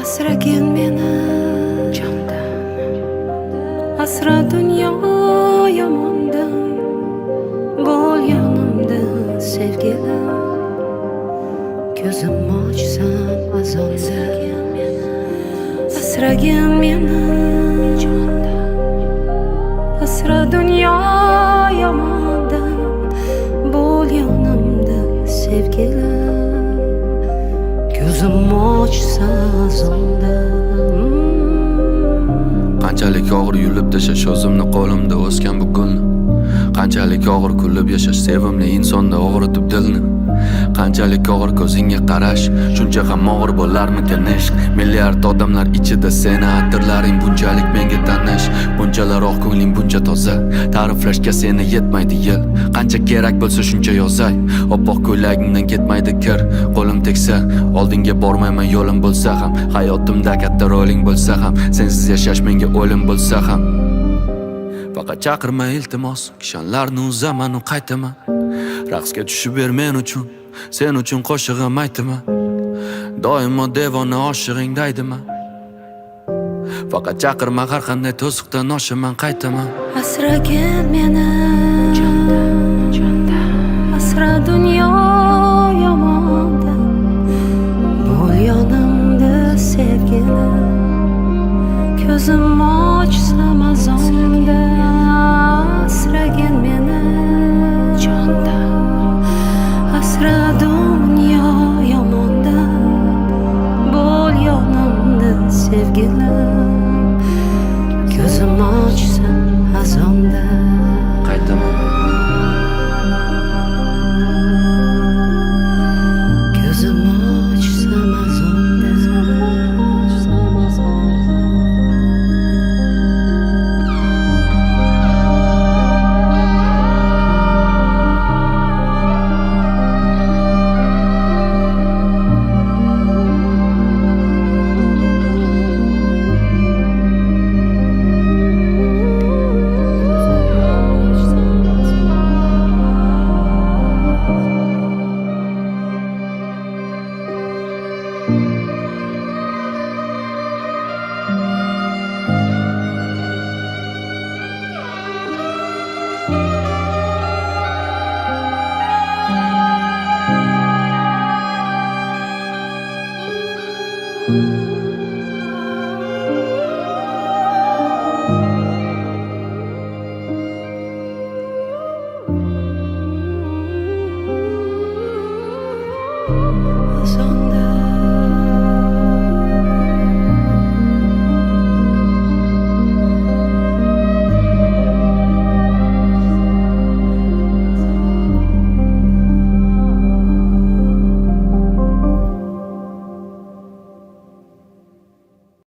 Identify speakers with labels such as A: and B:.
A: Asragin meni jondan, asra dunyo yomondan, bo'l yonimda sevgilim. Ko'zim ochsam azonda, asragin meni jondan, asra dunyo yomondan, bo'l yonimda sevgilim. Ko'zim ochsa azonda.
B: Qanchalik og'ir yulib tashash o'zimni qo'limda o'sgan bu gulni. Qanchalik og'ir kulib yashash sevimli insonda og'ritib dilni. Qanchalik og'ir ko'zingga qarash, shuncha ham og'ir bo'larmikan ishq. Milliard odamlar ichida seni atirlaring bunchalik menga tanish. Bunchalar oq ko'ngling buncha toza, ta'riflashga seni yetmaydi yil. Qancha kerak bo'lsa shuncha yozay, oppoq ko'ylagingdan ketmaydi kir. Qo'lim tegsa, oldinga bormayman yo'lim bo'lsa ham, hayotimda katta roling bo'lsa ham, sensiz yashash menga o'lim bo'lsa ham. Faqat chaqirma iltimos, kishanlarni uzaman u qaytaman. Raqsga tushib ber men uchun, sen uchun qo'shig'im aytaman. Doimo devona oshig'ing daydiman. Faqat chaqirma, har qanday to'siqdan oshaman qaytaman.
A: Asragin meni